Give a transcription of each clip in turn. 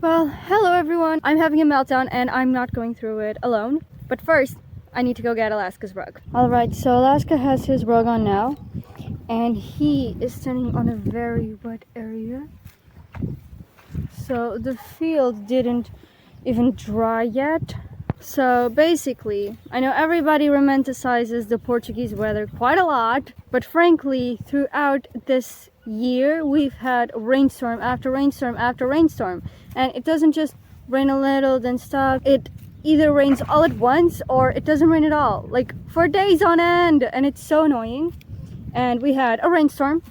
Well, hello everyone. I'm having a meltdown and I'm not going through it alone. But first, I need to go get Alaska's rug. Alright, so Alaska has his rug on now. And he is standing on a very wet area. So the field didn't even dry yet. So basically, I know everybody romanticizes the Portuguese weather quite a lot. But frankly, throughout this year, we've had rainstorm after rainstorm after rainstorm. And it doesn't just rain a little, then stop. It either rains all at once or it doesn't rain at all. Like for days on end. And it's so annoying. And we had a rainstorm.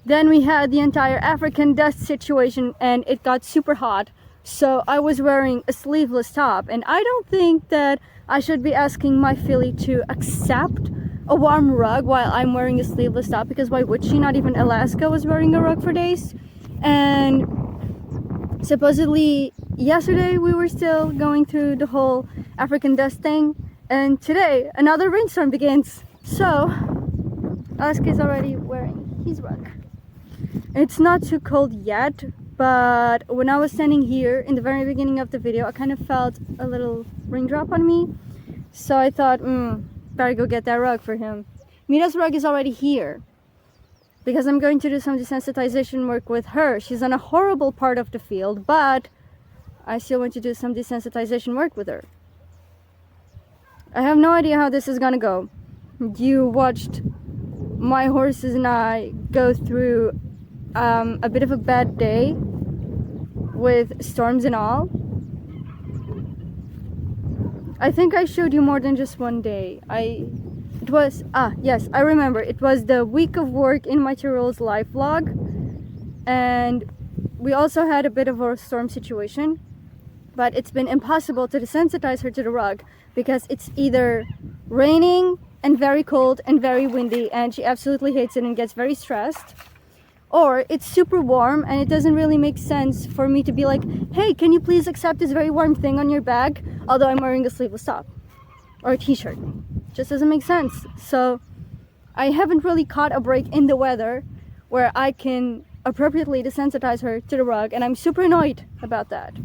Then we had the entire African dust situation and it got super hot. So I was wearing a sleeveless top. And I don't think that I should be asking my filly to accept a warm rug while I'm wearing a sleeveless top, because why would she? Not even Alaska was wearing a rug for days. And supposedly yesterday we were still going through the whole African dust thing, and today another rainstorm begins. So Alaska is already wearing his rug. It's not too cold yet, but when I was standing here in the very beginning of the video, I kind of felt a little raindrop on me. So I thought, better go get that rug for him. Mira's rug is already here because I'm going to do some desensitization work with her. She's on a horrible part of the field, but I still want to do some desensitization work with her. I have no idea how this is gonna go. You watched my horses and I go through a bit of a bad day with storms and all. I think I showed you more than just one day. Yes, I remember. It was the week of work in my Tyrol's life vlog. And we also had a bit of a storm situation. But it's been impossible to desensitize her to the rug because it's either raining and very cold and very windy and she absolutely hates it and gets very stressed, or it's super warm and it doesn't really make sense for me to be like, hey, can you please accept this very warm thing on your bag although I'm wearing a sleeveless top or a t-shirt. Just doesn't make sense. So I haven't really caught a break in the weather where I can appropriately desensitize her to the rug, and I'm super annoyed about that.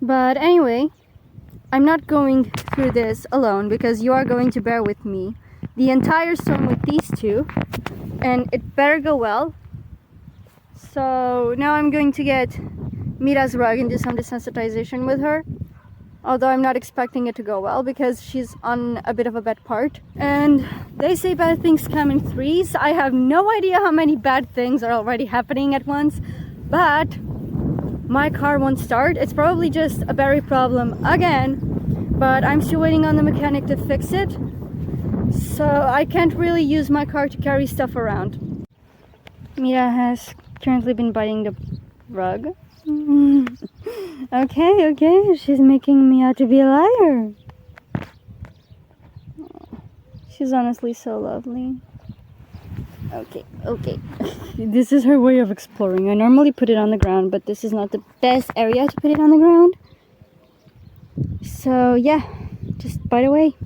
But anyway, I'm not going through this alone because you are going to bear with me the entire storm with these two, and it better go well. So now I'm going to get Mira's rug and do some desensitization with her, although I'm not expecting it to go well because she's on a bit of a bad part. And they say bad things come in threes. I have no idea how many bad things are already happening at once, but my car won't start. It's probably just a battery problem again, but I'm still waiting on the mechanic to fix it. So I can't really use my car to carry stuff around. Mira has currently been biting the rug. Okay, she's making me out to be a liar. She's honestly so lovely. Okay. This is her way of exploring. I normally put it on the ground, but this is not the best area to put it on the ground. So yeah, just bite away.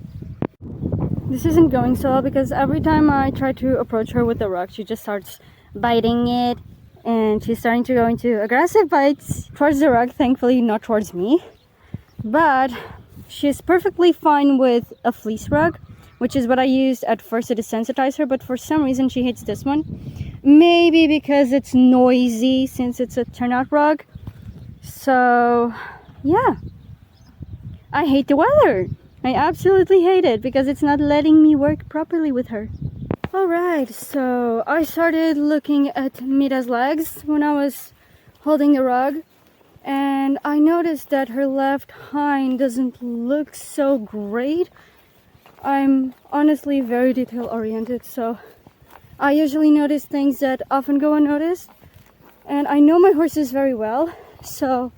This isn't going so well because every time I try to approach her with the rug, she just starts biting it. And she's starting to go into aggressive bites towards the rug, thankfully not towards me. But she's perfectly fine with a fleece rug, which is what I used at first to desensitize her, but for some reason she hates this one. Maybe because it's noisy since it's a turnout rug. So yeah, I hate the weather. I absolutely hate it because it's not letting me work properly with her. Alright, so I started looking at Mira's legs when I was holding the rug, and I noticed that her left hind doesn't look so great. I'm honestly very detail oriented, so I usually notice things that often go unnoticed, and I know my horses very well. So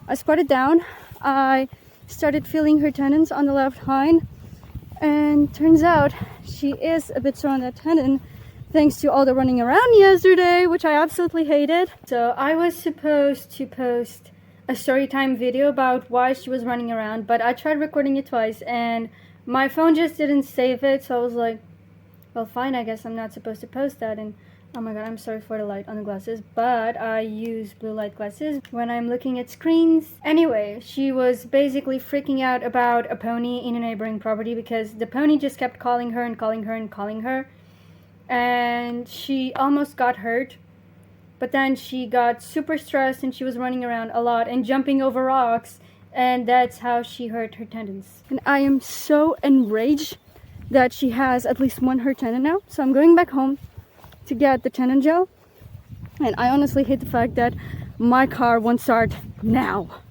I squatted down, I started feeling her tendons on the left hind, and turns out she is a bit sore on that tendon thanks to all the running around yesterday, which I absolutely hated. So I was supposed to post a story time video about why she was running around, but I tried recording it twice and my phone just didn't save it. So I was like, well, fine, I guess I'm not supposed to post that. And Oh my god, I'm sorry for the light on the glasses, but I use blue light glasses when I'm looking at screens. Anyway, she was basically freaking out about a pony in a neighboring property because the pony just kept calling her and calling her and calling her. And she almost got hurt. But then she got super stressed and she was running around a lot and jumping over rocks. And that's how she hurt her tendons. And I am so enraged that she has at least one hurt tendon now. So I'm going back home to get the tendon gel, and I honestly hate the fact that my car won't start now.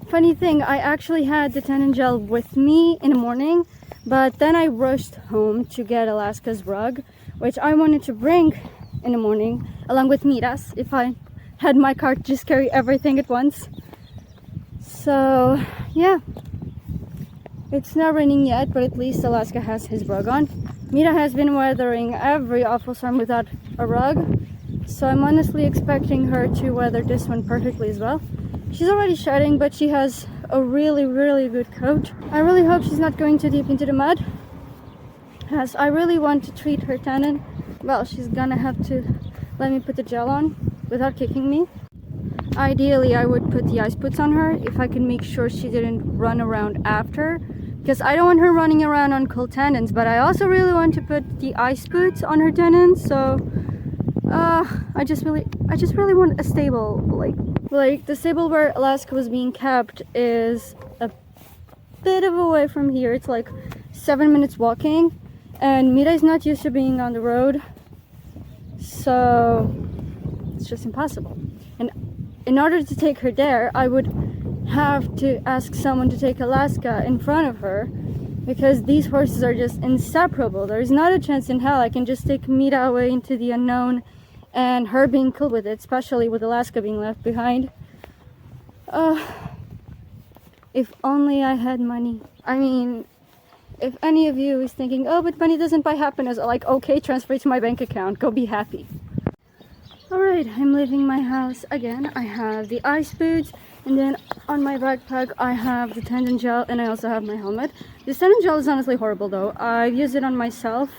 Funny thing, I actually had the tendon gel with me in the morning, but then I rushed home to get Alaska's rug, which I wanted to bring in the morning along with Mira's if I had my car just carry everything at once. So yeah, it's not raining yet, but at least Alaska has his rug on. Mira has been weathering every awful storm without a rug, so I'm honestly expecting her to weather this one perfectly as well. She's already shedding, but she has a really good coat. I really hope she's not going too deep into the mud, as I really want to treat her tendon. Well, she's gonna have to let me put the gel on without kicking me. Ideally, I would put the ice boots on her if I can make sure she didn't run around after, because I don't want her running around on cold tendons, but I also really want to put the ice boots on her tendons. So I just really want a stable, like the stable where Alaska was being kept is a bit of a way from here. It's like 7 minutes walking, and Mira is not used to being on the road, so it's just impossible. And in order to take her there, I would have to ask someone to take Alaska in front of her, because these horses are just inseparable. There's not a chance in hell I can just take Mira away into the unknown and her being killed with it, especially with Alaska being left behind. If only I had money. I mean, if any of you is thinking, oh, but money doesn't buy happiness, like, okay, transfer it to my bank account, go be happy. Alright, I'm leaving my house again. I have the ice boots, and then on my backpack I have the tendon gel, and I also have my helmet. This tendon gel is honestly horrible though. I've used it on myself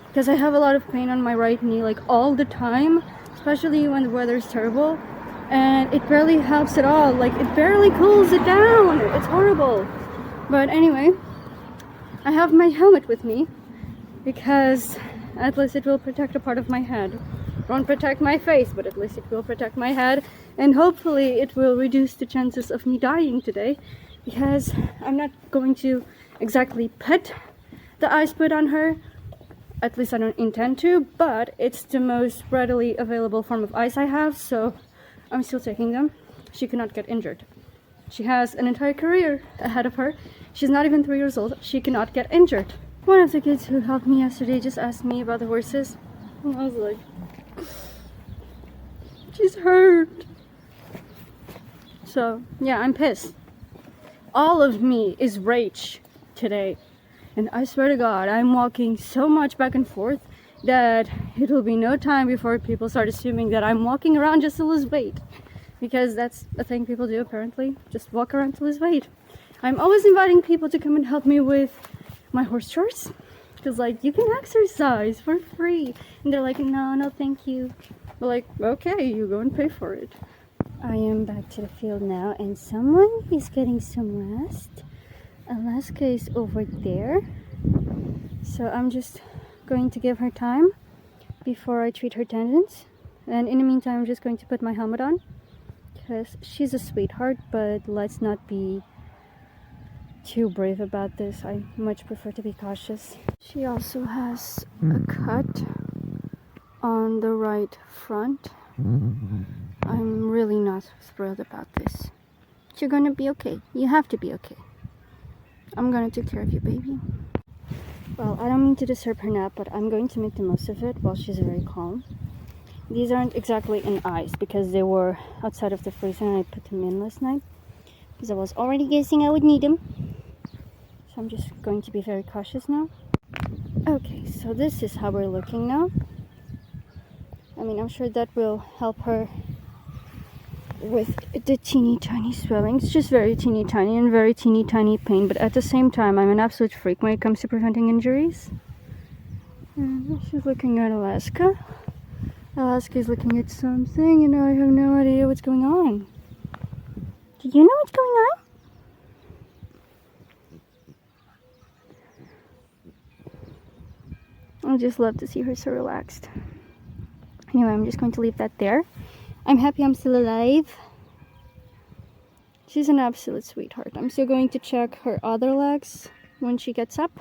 because I have a lot of pain on my right knee, like all the time, especially when the weather is terrible, and it barely helps at all. Like, it barely cools it down. It's horrible. But anyway, I have my helmet with me because at least it will protect a part of my head. Won't protect my face, but at least it will protect my head, and hopefully it will reduce the chances of me dying today, because I'm not going to exactly put the ice boot on her. At least I don't intend to, but it's the most readily available form of ice I have, so I'm still taking them. She cannot get injured. She has an entire career ahead of her. She's not even 3 years old. She cannot get injured. One of the kids who helped me yesterday just asked me about the horses, and I was like, she's hurt. So yeah, I'm pissed. All of me is rage today, and I swear to God, I'm walking so much back and forth that it'll be no time before people start assuming that I'm walking around just to lose weight, because that's a thing people do apparently, just walk around to lose weight. I'm always inviting people to come and help me with my horse chores, because like, you can exercise for free, and they're like, no thank you. We're like, okay, you go and pay for it. I am back to the field now, and someone is getting some rest. Alaska is over there, so I'm just going to give her time before I treat her tendons, and in the meantime I'm just going to put my helmet on, because she's a sweetheart, but let's not be too brave about this. I much prefer to be cautious. She also has a cut on the right front. I'm really not thrilled about this. You're gonna be okay. You have to be okay. I'm gonna take care of you, baby. Well, I don't mean to disturb her nap, but I'm going to make the most of it while she's very calm. These aren't exactly in ice because they were outside of the freezer and I put them in last night, because I was already guessing I would need them. So I'm just going to be very cautious now. Okay, so this is how we're looking now. I mean, I'm sure that will help her with the teeny tiny swelling. It's just very teeny tiny and very teeny tiny pain, but at the same time, I'm an absolute freak when it comes to preventing injuries. And she's looking at Alaska. Alaska's looking at something and I have no idea what's going on. Do you know what's going on? I just love to see her so relaxed. Anyway, I'm just going to leave that there. I'm happy I'm still alive. She's an absolute sweetheart. I'm still going to check her other legs when she gets up.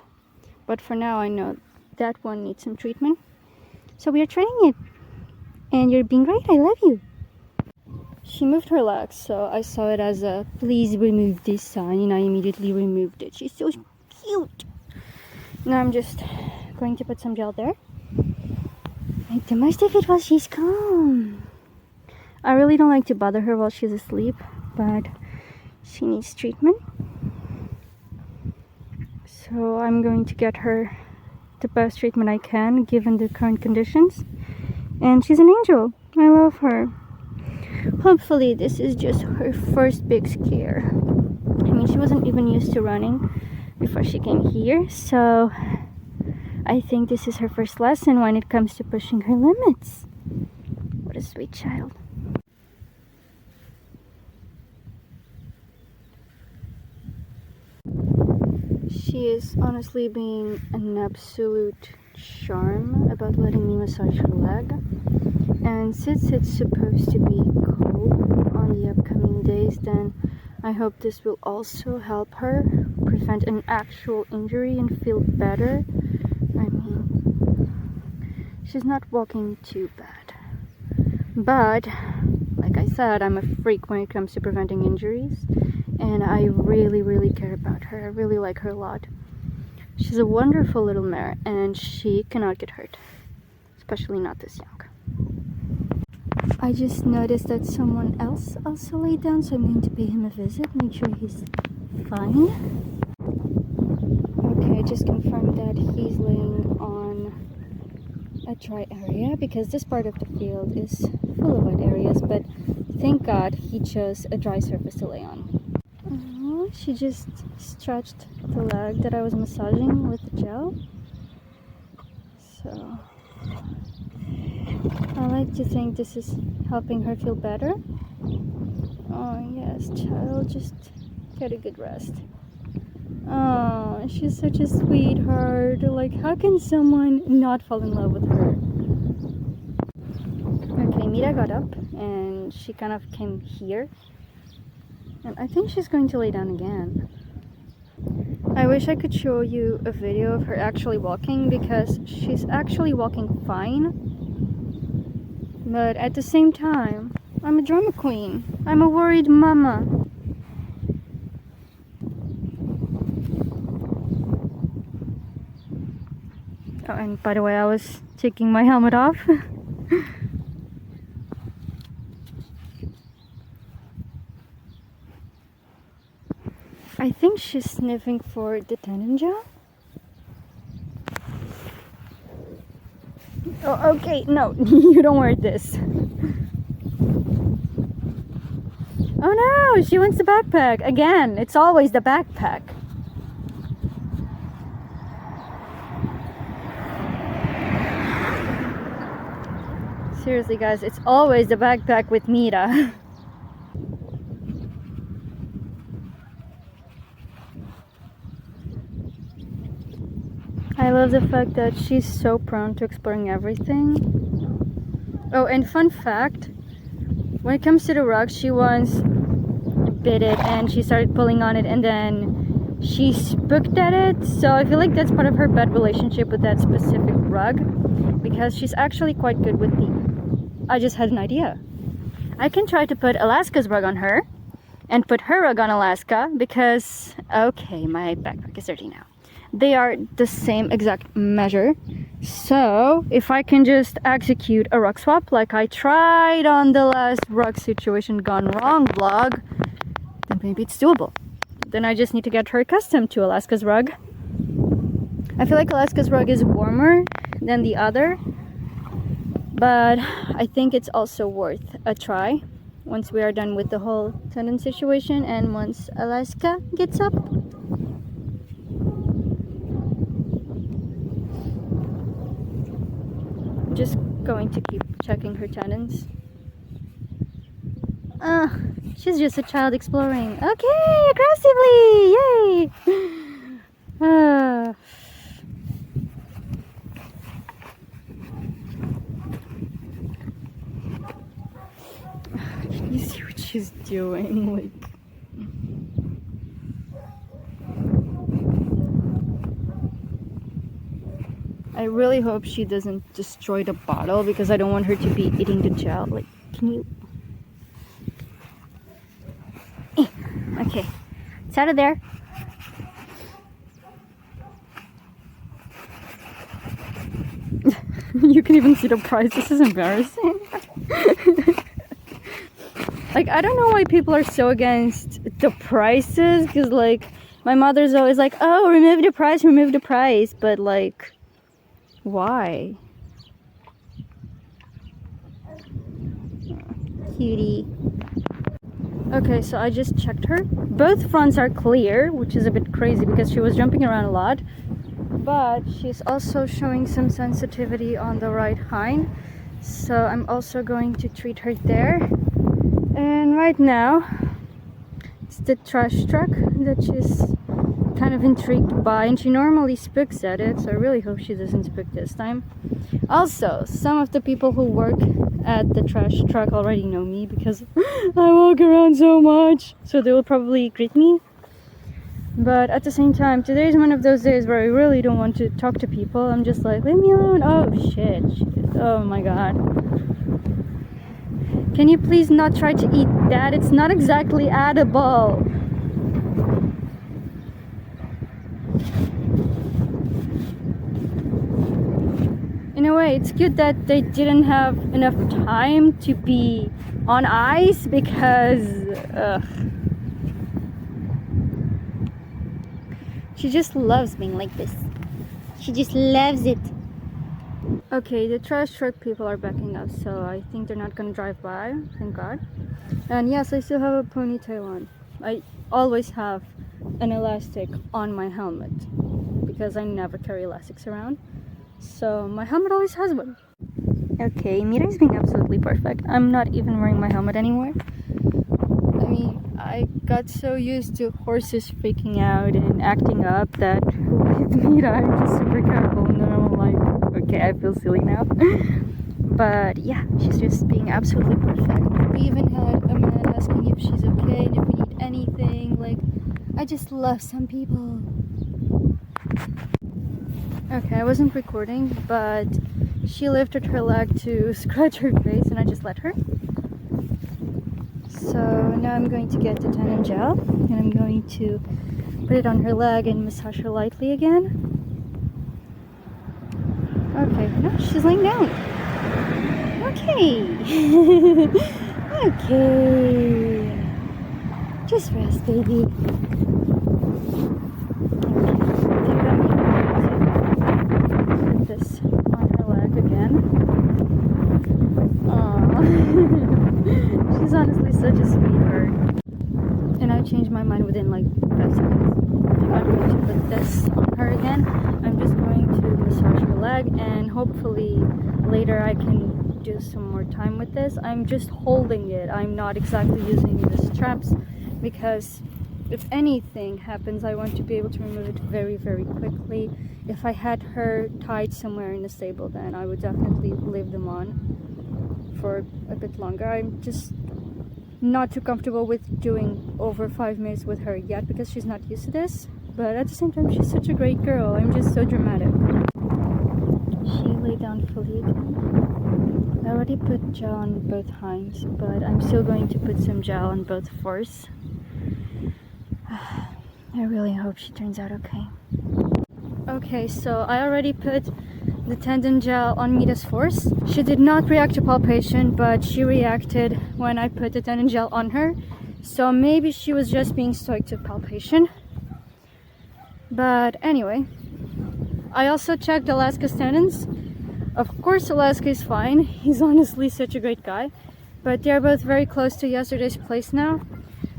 But for now, I know that one needs some treatment. So we are training it. And you're being great. I love you. She moved her legs, so I saw it as a please remove this sign, and I immediately removed it. She's so cute. Now I'm just going to put some gel there. Make the most of it while she's calm. I really don't like to bother her while she's asleep, but she needs treatment. So I'm going to get her the best treatment I can given the current conditions. And she's an angel. I love her. Hopefully this is just her first big scare. I mean, she wasn't even used to running before she came here, so I think this is her first lesson when it comes to pushing her limits. What a sweet child. She is honestly being an absolute charm about letting me massage her leg. And since it's supposed to be cold on the upcoming days, then I hope this will also help her prevent an actual injury and feel better. I mean, she's not walking too bad. But, like I said, I'm a freak when it comes to preventing injuries. And I really care about her. I really like her a lot. She's a wonderful little mare and she cannot get hurt. Especially not this young. I just noticed that someone else also laid down, so I'm going to pay him a visit, make sure he's fine. Okay, I just confirmed that he's laying on a dry area because this part of the field is full of wet areas, but thank God he chose a dry surface to lay on. She just stretched the leg that I was massaging with the gel. So I like to think this is helping her feel better. Oh yes, child, just get a good rest. Oh, she's such a sweetheart. Like, how can someone not fall in love with her? Okay, Mira got up and she kind of came here. And I think she's going to lay down again. I wish I could show you a video of her actually walking because she's actually walking fine. But at the same time, I'm a drama queen. I'm a worried mama. Oh, and by the way, I was taking my helmet off. I think she's sniffing for the tendon gel. Oh, okay, no, you don't wear this. Oh no, she wants the backpack. Again, it's always the backpack. Seriously guys, it's always the backpack with Mira. I love the fact that she's so prone to exploring everything. Oh, and fun fact, when it comes to the rug, she once bit it and she started pulling on it and then she spooked at it. So I feel like that's part of her bad relationship with that specific rug, because she's actually quite good with the... I just had an idea. I can try to put Alaska's rug on her and put her rug on Alaska because... Okay, my backpack is dirty now. They are the same exact measure. So if I can just execute a rug swap like I tried on the last rug situation gone wrong vlog, then maybe it's doable. Then I just need to get her accustomed to Alaska's rug. I feel like Alaska's rug is warmer than the other, but I think it's also worth a try once we are done with the whole tendon situation and once Alaska gets up. Just going to keep checking her tendons. She's just a child exploring. Okay, aggressively! Yay! Can you see what she's doing? Like, I really hope she doesn't destroy the bottle because I don't want her to be eating the gel. Like, can you? Okay, it's out of there. You can even see the price. This is embarrassing. Like, I don't know why people are so against the prices, because like my mother's always like, oh, remove the price, but like, why? Cutie. Okay, so I just checked her. Both fronts are clear, which is a bit crazy because she was jumping around a lot. But she's also showing some sensitivity on the right hind. So I'm also going to treat her there. And right now, it's the trash truck that she's kind of intrigued by. And she normally spooks at it, so I really hope she doesn't spook this time. Also, some of the people who work at the trash truck already know me because I walk around so much, so they will probably greet me. But at the same time, today is one of those days where I really don't want to talk to people. I'm just like, leave me alone. Oh shit. Oh my god. Can you please not try to eat that? It's not exactly edible. In a way, it's good that they didn't have enough time to be on ice because she just loves being like this. She just loves it. Okay, the trash truck people are backing up, so I think they're not gonna drive by, thank God. And yes, I still have a ponytail on. I always have an elastic on my helmet because I never carry elastics around. So my helmet always has one. Okay, Mira is being absolutely perfect. I'm not even wearing my helmet anymore. I mean, I got so used to horses freaking out and acting up that with Mira I'm just super careful, and then I'm like, okay, I feel silly now. But yeah, she's just being absolutely perfect. We even had a man asking if she's okay and if we need anything. Like, I just love some people. Okay, I wasn't recording, but she lifted her leg to scratch her face and I just let her. So now I'm going to get the tendon gel and I'm going to put it on her leg and massage her lightly again. Okay, no, she's laying down. Okay. Okay. Just rest, baby. She's honestly such a sweetheart. And I changed my mind within like 5 seconds. I'm not going to put this on her again. I'm just going to massage her leg and hopefully later I can do some more time with this. I'm just holding it. I'm not exactly using the straps because if anything happens, I want to be able to remove it very, very quickly. If I had her tied somewhere in the stable, then I would definitely leave them on for a bit longer. I'm just not too comfortable with doing over 5 minutes with her yet because she's not used to this, but at the same time she's such a great girl. I'm just so dramatic. She lay down fully again. I already put gel on both hinds, but I'm still going to put some gel on both fores. I really hope she turns out okay. Okay, so I already put the tendon gel on Mita's fores. She did not react to palpation, but she reacted when I put the tendon gel on her. So maybe she was just being stoic to palpation. But anyway, I also checked Alaska's tendons. Of course, Alaska is fine. He's honestly such a great guy. But they're both very close to yesterday's place now.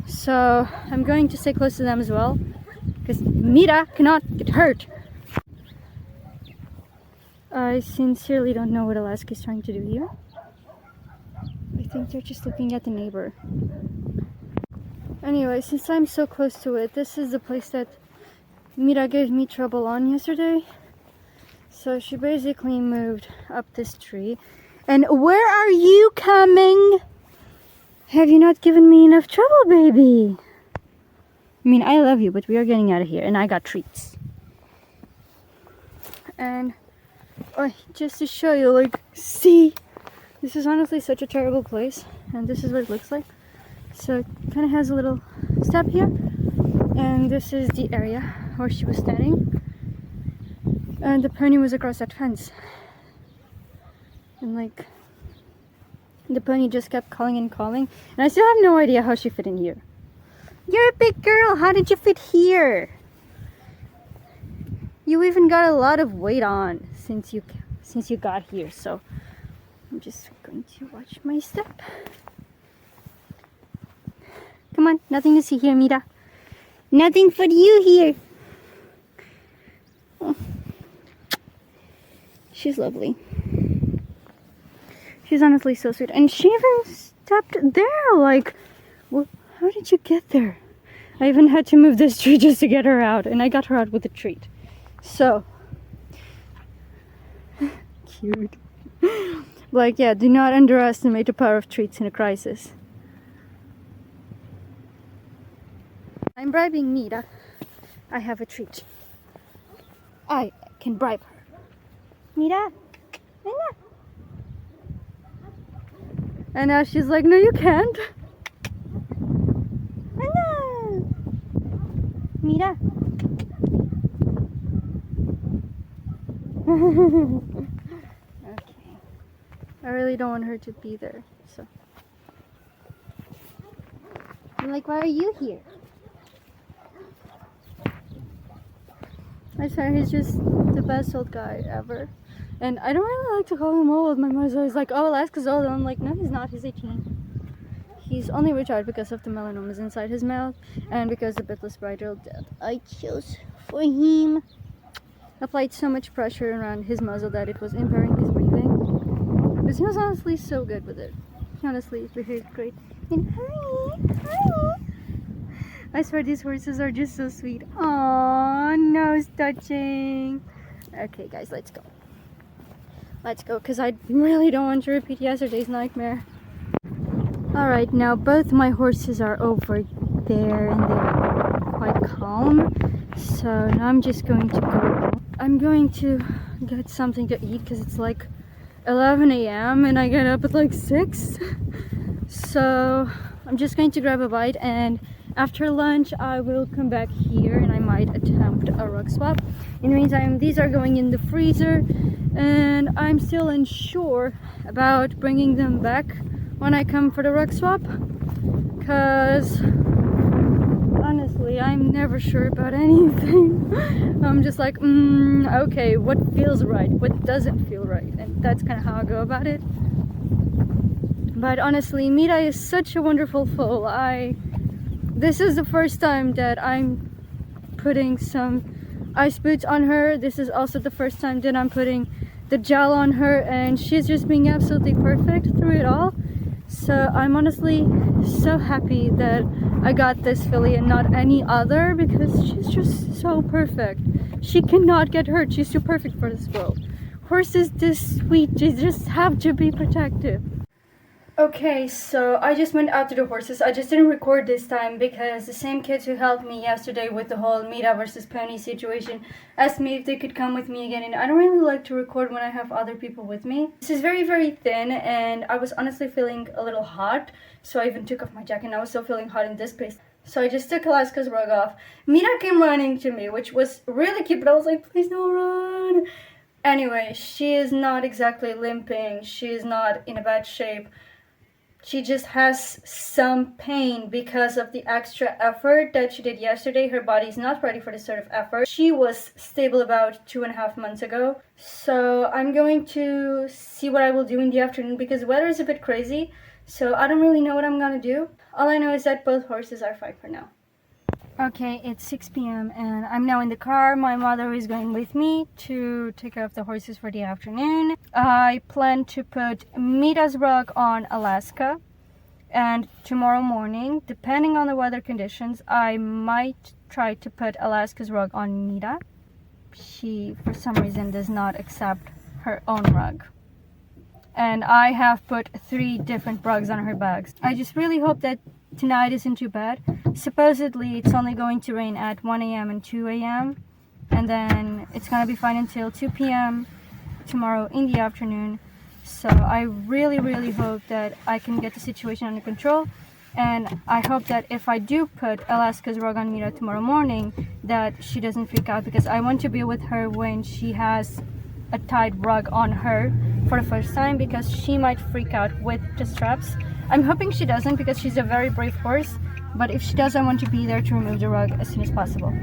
So I'm going to stay close to them as well, because Mita cannot get hurt. I sincerely don't know what Alaska is trying to do here. I think they're just looking at the neighbor. Anyway, since I'm so close to it, this is the place that Mira gave me trouble on yesterday. So she basically moved up this tree. And where are you coming? Have you not given me enough trouble, baby? I mean, I love you, but we are getting out of here, and I got treats. And just to show you, like, see, this is honestly such a terrible place, and this is what it looks like. So it kind of has a little step here, and this is the area where she was standing, and the pony was across that fence, and like the pony just kept calling and calling, and I still have no idea how she fit in here. You're a big girl, how did you fit here? You even got a lot of weight on since you got here, so I'm just going to watch my step. Come on, nothing to see here, Mira. Nothing for you here. Oh. She's lovely. She's honestly so sweet. And she even stepped there. Like, well, how did you get there? I even had to move this tree just to get her out. And I got her out with a treat. So, cute. Like, yeah, do not underestimate the power of treats in a crisis. I'm bribing Mira. I have a treat. I can bribe her. Mira, Mira. And now she's like, no, you can't. Mira. Mira. Okay. I really don't want her to be there, so. I'm like, why are you here? I swear he's just the best old guy ever. And I don't really like to call him old. My mother's always like, oh, Alaska's old. And I'm like, no, he's not. He's 18. He's only retired because of the melanomas inside his mouth and because the bitless bridle that I chose for him applied so much pressure around his muzzle that it was impairing his breathing. But he was honestly so good with it. He honestly behaved great. And hi. I swear these horses are just so sweet. Aww, nose touching. Okay, guys, let's go. Let's go, because I really don't want to repeat yesterday's nightmare. Alright, now both my horses are over there and they're quite calm. So now I'm just going to go. I'm going to get something to eat because it's like 11 a.m. and I get up at like 6. So I'm just going to grab a bite, and after lunch I will come back here and I might attempt a rug swap. In the meantime, these are going in the freezer, and I'm still unsure about bringing them back when I come for the rug swap, because honestly I'm never sure about anything. I'm just like, okay, what feels right, what doesn't feel right, and that's kind of how I go about it. But honestly, Mira is such a wonderful foal. This is the first time that I'm putting some ice boots on her. This is also the first time that I'm putting the gel on her, and she's just being absolutely perfect through it all. So I'm honestly so happy that I got this filly and not any other, because she's just so perfect. She cannot get hurt. She's too perfect for this world. Horses this sweet, they just have to be protective. Okay, so I just went out to the horses. I just didn't record this time because the same kids who helped me yesterday with the whole Mira versus pony situation asked me if they could come with me again, and I don't really like to record when I have other people with me. This is very, very thin, and I was honestly feeling a little hot, so I even took off my jacket, and I was still feeling hot in this place. So I just took Alaska's rug off. Mira came running to me, which was really cute, but I was like, please don't run. Anyway, she is not exactly limping. She is not in a bad shape. She just has some pain because of the extra effort that she did yesterday. Her body is not ready for this sort of effort. She was stable about 2.5 months ago. So I'm going to see what I will do in the afternoon because the weather is a bit crazy. So I don't really know what I'm gonna do. All I know is that both horses are fine for now. Okay, it's 6 p.m. and I'm now in the car. My mother is going with me to take care of the horses for the afternoon. I plan to put Mita's rug on Alaska, and tomorrow morning, depending on the weather conditions, I might try to put Alaska's rug on Mita. She, for some reason, does not accept her own rug. And I have put 3 different rugs on her bags. I just really hope that tonight isn't too bad. Supposedly it's only going to rain at 1 a.m. and 2 a.m. and then it's gonna be fine until 2 p.m. tomorrow in the afternoon. So I really hope that I can get the situation under control, and I hope that if I do put Alaska's rug on Mira tomorrow morning, that she doesn't freak out, because I want to be with her when she has a tied rug on her for the first time, because she might freak out with the straps. I'm hoping she doesn't, because she's a very brave horse, but if she does, I want to be there to remove the rug as soon as possible.